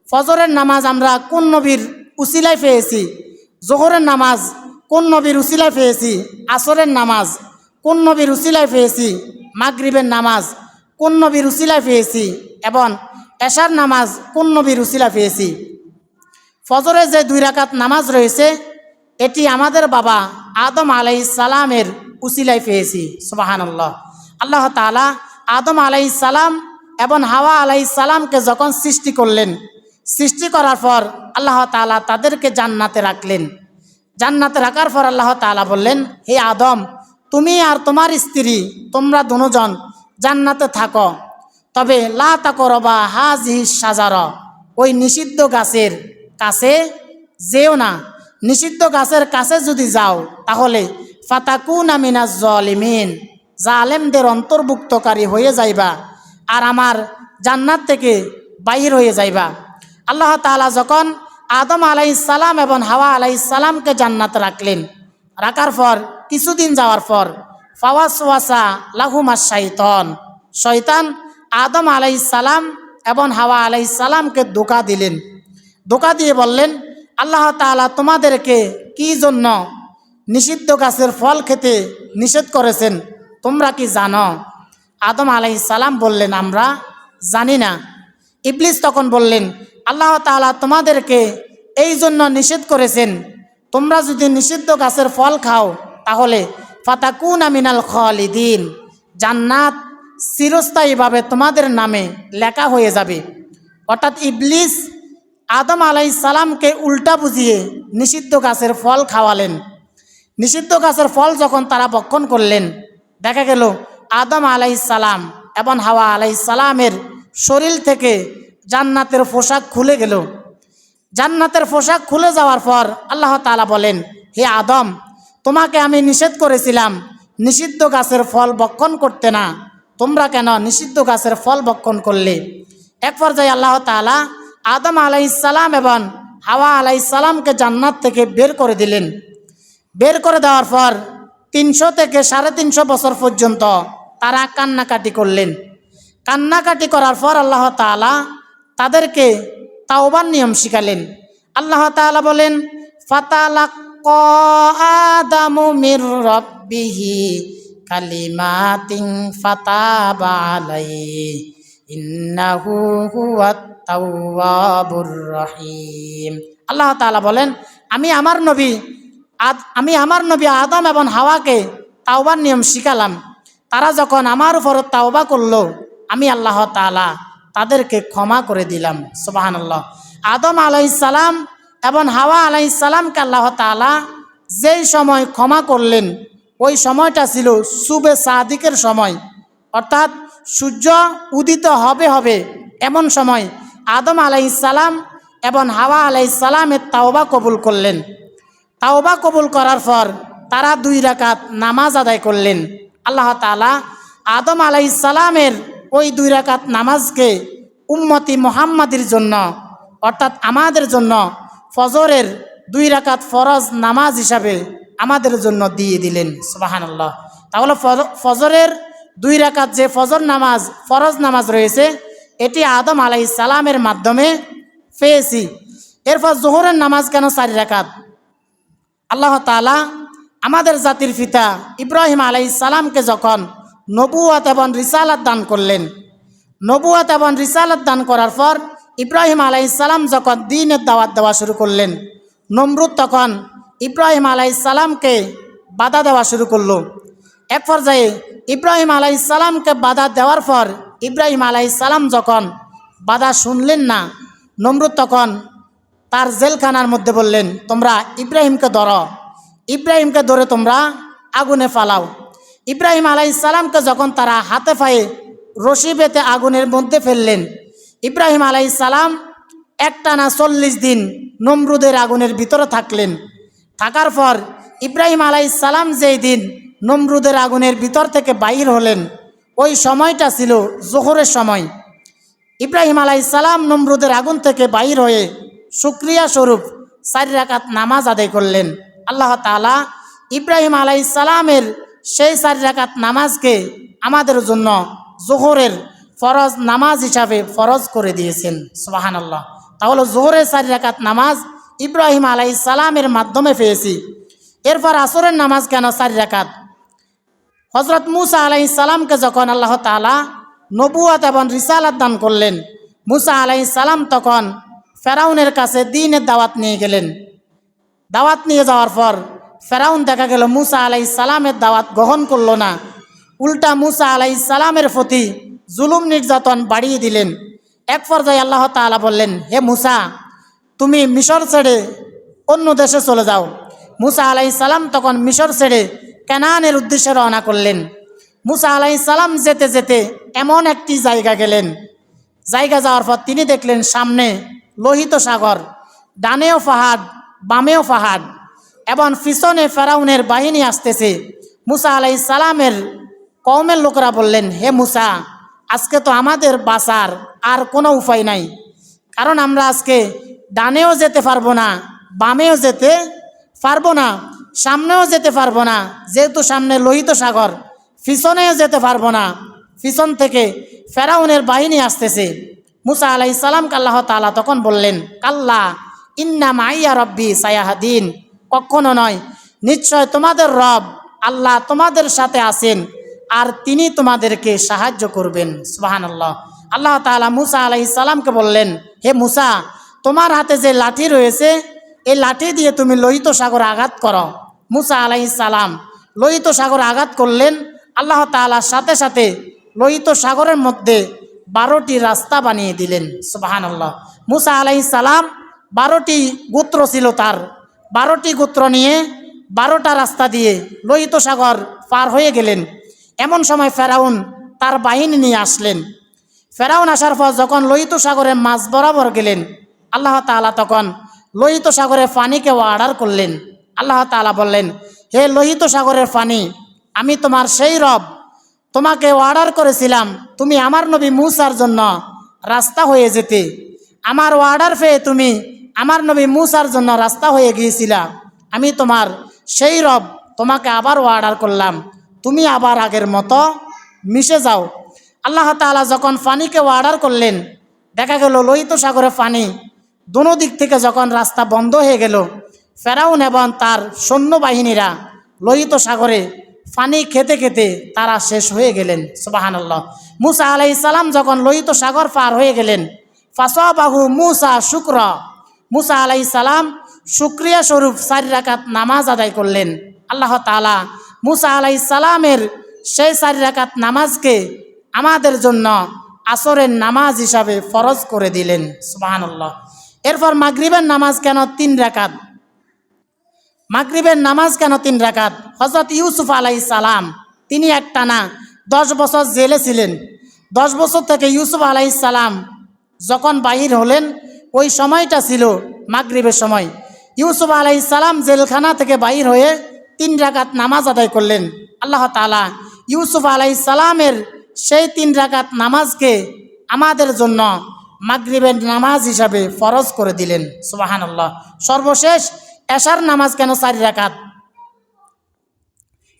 ফজরের নামাজ আমরা কোন নবীর উসিলায় পেয়েছি, জোহরের নামাজ কোন নবীর উসিলায় পেয়েছি, আসরের নামাজ কোন নবীর উসিলায় পেয়েছি, মাগরিবের নামাজ কোন নবীর উসিলায় পেয়েছি এবং এশার নামাজ কোন নবীর উসিলায় পেয়েছি। ফজরে যে 2 রাকাত নামাজ রয়েছে এটি আমাদের বাবা আদম আলাইহিস সালামের উসিলায় পেয়েছি। সুবহানাল্লাহ। আল্লাহ তাআলা আদম আলাইহিস সালাম এবং হাওয়া আলাইহিস সালামকে যখন সৃষ্টি করলেন, সৃষ্টি করার পর আল্লাহ তাআলা তাদেরকে জান্নাতে রাখলেন। জান্নাতে রাখার পর আল্লাহ তাআলা বললেন, হে আদম, তুমি আর তোমার স্ত্রী তোমরা দুজন জান্নাতে থাকো, তবে লা তাকরাবা হাযিহিস শাজারা, ওই নিষিদ্ধ গাছের কাছে যেও না। নিষিদ্ধ গাছের কাছে যদি যাও তাহলে ফাতাকুনা মিনাজ জালিমিন, জালেমদের অন্তর্ভুক্তকারী হয়ে যাইবা আর আমার জান্নাত থেকে বাহির হয়ে যাইবা। আল্লাহ তাআলা যখন আদম আলাইহিস সালাম এবং হাওয়া আলাইহিস সালামকে জান্নাতে রাখলেন, রাখার পর কিছুদিন যাওয়ার পর ফাওয়াসওয়াসা লাহুমাশ শাইতান, শয়তান আদম আলাইহিস সালাম এবং হাওয়া আলাইহিস সালামকে ধোঁকা দিলেন। ধোঁকা দিয়ে বললেন, আল্লাহ তাআলা তোমাদেরকে কি জন্য নিষিদ্ধ গাছের ফল খেতে নিষেধ করেছেন তোমরা কি জানো? আদম আলাইহিস সালাম বললেন, আমরা জানি না। ইবলিস তখন বললেন, আল্লাহ তাআলা তোমাদেরকে এই জন্য নিষেধ করেছেন, তোমরা যদি নিষিদ্ধ গাছের ফল খাও তাহলে ফাতাকুনা মিনাল খালিদিন, জান্নাত চিরস্থায়ীভাবে তোমাদের নামে লেখা হয়ে যাবে। অর্থাৎ ইবলিস আদম আলাইহিস সালামকে উল্টা বুঝিয়ে নিষিদ্ধ গাছের ফল খাওয়ালেন। নিষিদ্ধ গাছের ফল যখন তারা ভক্ষণ করলেন, দেখা গেল আদম আলাইহিস সালাম এবং হাওয়া আলাইহিস সালামের শরীর থেকে জান্নাতের পোশাক খুলে গেল। জান্নাতের পোশাক খুলে যাওয়ার পর আল্লাহ তাআলা বলেন, হে আদম, তোমাকে আমি নিষেধ করেছিলাম নিষিদ্ধ গাছের ফল ভক্ষণ করতে না, তোমরা কেন নিষিদ্ধ গাছের ফল ভক্ষণ করলে? এক পর্যায়ে আল্লাহ তাআলা আদম আলাইহিস সালাম এবং হাওয়া আলাইহিস সালামকে জান্নাত থেকে বের করে দিলেন। বের করে দেওয়ার পর 300 থেকে 350 বছর পর্যন্ত তারা কান্নাকাটি করলেন। কান্নাকাটি করার পর আল্লাহ তাআলা তাদেরকে তাওবার নিয়ম শিখালেন। আল্লাহ তাআলা বলেন, ফাতালাক্কা আদামু মির রাব্বিহি কালিমাতিন ফাতাবা আলাইহি ইন্নাহু হুয়াত তাওয়াবুর রহিম। আল্লাহ তাআলা বলেন, আমি আমার নবী আদম এবং হাওয়াকে তাওবার নিয়ম শিখালাম। তারা যখন আমার উপর তাওবা করলো, আমি আল্লাহ তাআলা তাদেরকে ক্ষমা করে দিলাম। সুবহানাল্লাহ। আদম আলাইহিস সালাম এবং হাওয়া আলাইহিস সালামকে আল্লাহ তাআলা যেই সময় ক্ষমা করলেন ওই সময়টা ছিল সুবে সাদিকের সময়, অর্থাৎ সূর্য উদিত হবে এমন সময় আদম আলাইহিস সালাম এবং হাওয়া আলাইহিস সালামের তাওবা কবুল করলেন। তাওবা কবুল করার পর তারা 2 রাকাত নামাজ আদায় করলেন। আল্লাহ তাআলা আদম আলাইহিস সালামের ওই 2 রাকাত নামাজকে উম্মতি মুহাম্মাদের জন্য, অর্থাৎ আমাদের জন্য ফজরের 2 রাকাত ফরজ নামাজ হিসাবে আমাদের জন্য দিয়ে দিলেন। সুবহানাল্লাহ। তাহলে ফজরের 2 রাকাত যে ফজর নামাজ ফরজ নামাজ রয়েছে এটি আদম আলাইহিস সালামের মাধ্যমে পেয়েছি। এরপর জোহরের নামাজ কেন 4 রাকাত? আল্লাহ তাআলা আমাদের জাতির পিতা ইব্রাহিম আলাইহিস সালামকে যখন নবুয়ত এবং রিসালাত দান করলেন, নবুয়ত এবং রিসালাত দান করার পর ইব্রাহিম আলাইহিস সালাম যখন দ্বীনের দাওয়াত দেওয়া শুরু করলেন, নমরুদ তখন ইব্রাহিম আলাইহিস সালামকে বাধা দেওয়া শুরু করলো। এক পর্যায়ে ইব্রাহিম আলাইহিস সালামকে বাধা দেওয়ার পর ইব্রাহিম আলাইহিস সালাম যখন বাধা শুনলেন না, নমরুদ তখন তার জেলখানার মধ্যে বললেন, তোমরা ইব্রাহিমকে ধরো, ইব্রাহিমকে ধরে তোমরা আগুনে ফালাও। ইব্রাহিম আলাইহিস সালামকে যখন তারা হাতে পায়ে রশি বেঁধে আগুনের মধ্যে ফেললেন, ইব্রাহিম আলাইহিস সালাম একটানা 40 দিন নমরুদের আগুনের ভিতরে থাকলেন। থাকার পর ইব্রাহিম আলাইহিস সালাম যেই দিন নমরুদের আগুনের ভিতর থেকে বাইর হলেন ওই সময়টা ছিল জোহরের সময়। ইব্রাহিম আলাইহিস সালাম নমরুদের আগুন থেকে বাইর হয়ে শুকরিয়া স্বরূপ 4 রাকাত নামাজ আদায় করলেন। আল্লাহ তাআলা ইব্রাহিম আলাইহিস সালামের সেই 4 রাকাত নামাজকে আমাদের জন্য জোহরের ফরজ নামাজ হিসাবে ফরজ করে দিয়েছেন। সুবহানাল্লাহ। তাহলে জোহরের 4 রাকাত নামাজ ইব্রাহিম আলাইহিস সালামের মাধ্যমে পেয়েছি। এরপর আসরের নামাজ কেন 4 রাকাত? হজরত মুসা আলাইহিস সালামকে যখন আল্লাহ তাআলা নবুয়ত এবং রিসালাত দান করলেন, মুসা আলাইহিস সালাম তখন ফেরাউনের কাছে দ্বীনের দাওয়াত নিয়ে গেলেন। দাওয়াত নিয়ে যাওয়ার পর ফেরাউন দেখা গেল মুসা আলাইহিস সালামের দাওয়াত গ্রহণ করল না, উল্টা মুসা আলাইহিস সালামের প্রতি জুলুম নির্যাতন বাড়িয়ে দিলেন। এক পর্যায়ে আল্লাহ তাআলা বললেন, হে মুসা, তুমি মিশর ছেড়ে অন্য দেশে চলে যাও। মুসা আলাইহিস সালাম তখন মিশর ছেড়ে কানানের উদ্দেশ্যে রওনা করলেন। মুসা আলাইহিস সালাম যেতে যেতে এমন একটি জায়গা গেলেন, জায়গা যাওয়ার পর তিনি দেখলেন সামনে লোহিত সাগর, ডানেও পাহাড় বামেও পাহাড়, এবং পিছনে ফেরাউনের বাহিনী আসতেছে। মুসা আলাইহিস সালামের কওমের লোকেরা বললেন, হে মুসা, আজকে তো আমাদের বাঁচার আর কোনো উপায় নাই, কারণ আমরা আজকে ডানেও যেতে পারবো না, বামেও যেতে পারবো না, সামনেও যেতে পারবো না, যেহেতু সামনে লোহিত সাগর, পিছনেও যেতে পারবো না, পিছন থেকে ফেরাউনের বাহিনী আসতেছে। মুসা আলাইহিস সালামকে আল্লাহ তাআলা তখন বললেন, কাল্লা ইন্না মাইয়া রব্বি সায়াহদিন, কখনো নয়, নিশ্চয় তোমাদের রব আল্লাহ তোমাদের সাথে আছেন আর তিনি তোমাদেরকে সাহায্য করবেন। সুবহানাল্লাহ। আল্লাহ তাআলা মুসা আলাইহিস সালামকে বললেন, হে মুসা, তোমার হাতে যে লাঠি রয়েছে এই লাঠি দিয়ে তুমি লোহিত সাগরে আঘাত করো। মুসা আলাইহিস সালাম লোহিত সাগরে আঘাত করলেন। আল্লাহ তাআলার সাথে সাথে লোহিত সাগরের মধ্যে 12টি রাস্তা বানিয়ে দিলেন। সুবহানাল্লাহ। মুসা আলাইহিস সালাম 12টি গোত্র ছিল তার, 12টি গোত্র নিয়ে 12টা রাস্তা দিয়ে লোহিত সাগর পার হয়ে গেলেন। এমন সময় ফেরাউন তার বাহিনী নিয়ে আসলেন। ফেরাউন আসার পর যখন লোহিত সাগরের মাঝ বরাবর গেলেন, আল্লাহ তাআলা তখন লোহিত সাগরের পানিকে অর্ডার করলেন। আল্লাহ তাআলা বললেন, হে লোহিত সাগরের পানি, আমি তোমার সেই রব, তোমাকে অর্ডার করেছিলাম তুমি আমার নবী মুসার জন্য রাস্তা হয়ে যেতে। আমার অর্ডার পেয়ে তুমি আমার নবী মুসার জন্য রাস্তা হয়ে গিয়েছিলা। আমি তোমার সেই রব, তোমাকে আবার অর্ডার করলাম, তুমি আবার আগের মতো মিশে যাও। আল্লাহ তাআলা যখন পানিকে অর্ডার করলেন, দেখা গেল লোহিত সাগরের পানি দোনো দিক থেকে যখন রাস্তা বন্ধ হয়ে গেল, ফেরাউন এবং তার সৈন্যবাহিনীরা লোহিত সাগরে পানি খেতে খেতে তারা শেষ হয়ে গেলেন। সুবহানাল্লাহ। মুসা আলাইহিস সালাম যখন লোহিত সাগর পার হয়ে গেলেন, ফাসাবাহু মুসা শুকরা, মুসা আলাইহিস সালাম শুকরিয়া স্বরূপ 4 রাকাত নামাজ আদায় করলেন। আল্লাহ তাআলা মুসা আলাইহিস সালামের সেই 4 রাকাত নামাজকে আমাদের জন্য আসরের নামাজ হিসাবে ফরজ করে দিলেন। সুবহানাল্লাহ। এরপর মাগরিবের নামাজ কেন 3 রাকাত? মাগরিবের নামাজ কেন 3 রাকাত? হযরত ইউসুফ আলাইহিস সালাম তিনি একটানা 10 বছর জেলে ছিলেন। 10 বছর থেকে ইউসুফ আলাইহিস সালাম যখন বাহির হলেন, ওই সময়টা ছিল মাগরিবের সময়। ইউসুফ আলাইহিস সালাম জেলখানা থেকে বাহির হয়ে 3 রাকাত নামাজ আদায় করলেন। আল্লাহ তাআলা ইউসুফ আলাইহিস সালামের সেই 3 রাকাত নামাজকে আমাদের জন্য মাগরিবের নামাজ হিসাবে ফরজ করে দিলেন। সুবহানাল্লাহ। সর্বশেষ এশার নামাজ কেন 4 রাকাত?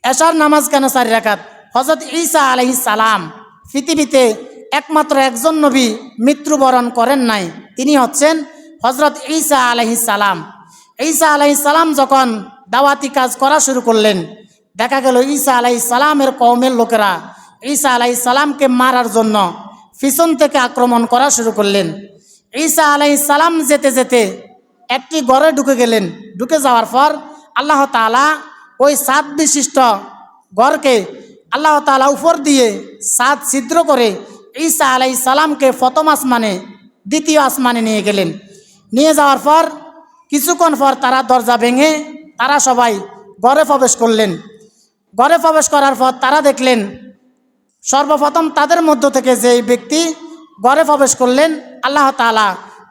এশার নামাজ কেন 4 রাকাত? হযরত ঈসা আলাইহিস সালাম পৃথিবীতে একমাত্র একজন নবী মৃত্যুবরণ করেন নাই, তিনি হচ্ছেন হযরত ঈসা আলাইহিস সালাম। ঈসা আলাইহিস সালাম যখন দাওয়াতি কাজ করা শুরু করলেন, দেখা গেল ঈসা আলাইহিস সালামের কওমের লোকেরা ঈসা আলাইহিস সালামকে মারার জন্য পিছন থেকে আক্রমণ করা শুরু করলেন। ঈসা আলাইহিস সালাম যেতে যেতে একটি ঘরে ঢুকে গেলেন। ঢুকে যাওয়ার পর আল্লাহ তাআলা ওই ছাদ বিশিষ্ট ঘরকে আল্লাহ তাআলা উপর দিয়ে ছাদ ছিদ্র করে ঈসা আলাইহিস সালামকে প্রথম আসমানে দ্বিতীয় আসমানে নিয়ে গেলেন। নিয়ে যাওয়ার পর কিছুক্ষণ পর তারা দরজা ভেঙে তারা সবাই ঘরে প্রবেশ করলেন। ঘরে প্রবেশ করার পর তারা দেখলেন, সর্বপ্রথম তাদের মধ্য থেকে যেই ব্যক্তি ঘরে প্রবেশ করলেন, আল্লাহ তাআলা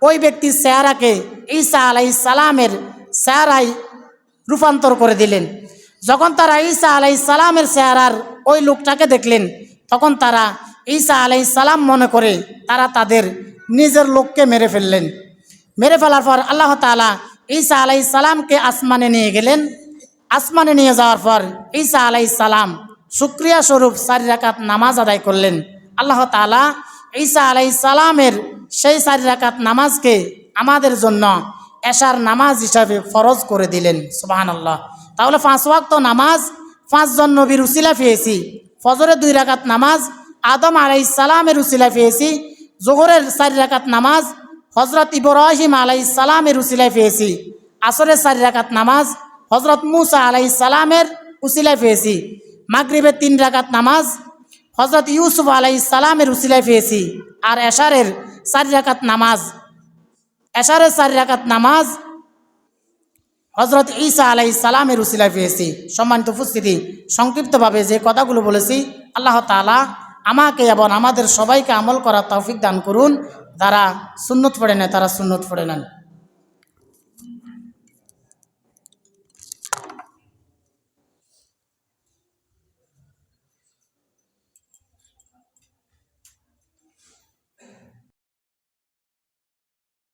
ওই ব্যক্তির চেহারাকে ঈসা আলাইহিস সালামের চেহারায় রূপান্তর করে দিলেন। যখন তারা ঈসা আলাইহিস সালামের চেহারার ওই লোকটাকে দেখলেন, তখন তারা ঈসা আলাইহিস সালাম মনে করে তারা তাদের নিজের লোককে মেরে ফেললেন। মেরে ফেলার পর আল্লাহ তাআলা ঈসা আলাইহিস সালামকে আসমানে নিয়ে গেলেন। আসমানে নিয়ে যাওয়ার পর ঈসা আলাইহিস সালাম শুকরিয়া স্বরূপ 4 রাকাত নামাজ আদায় করলেন। আল্লাহ তাআলা ঈসা আলাইহিস সালামের সেই 4 রাকাত নামাজকে আমাদের জন্য এশার নামাজ হিসাবে ফরজ করে দিলেন। সুবহানাল্লাহ। তাহলে 5 ওয়াক্ত নামাজ 5 জন নবীর উসিলা পেয়েছি। ফজরের 2 রাকাত নামাজ আদম আলাইহিস সালামের উসিলা পেয়েছি। জোহরের 4 রাকাত নামাজ হযরত ইব্রাহিম আলাইহিস সালামের উসিলায় পেয়েছি। আসরের 4 রাকাত নামাজ হযরত মুসা আলাইহিস সালামের উসিলায় পেয়েছি। মাগরিবের 3 রাকাত নামাজ হযরত ইউসুফ আলাইহিস সালামের উসিলায় পেয়েছি। আর এশারের 4 রাকাত নামাজ হযরত ঈসা আলাইহিস সালামের উসিলায় পেয়েছি। সম্মানিত উপস্থিতি, সংক্ষিপ্তভাবে যে কথাগুলো বলেছি, আল্লাহ তাআলা আমাকে এবং আমাদের সবাইকে আমল করার তৌফিক দান করুন। যারা সুন্নত পড়ে নেয় তারা সুন্নত পড়ে নেন।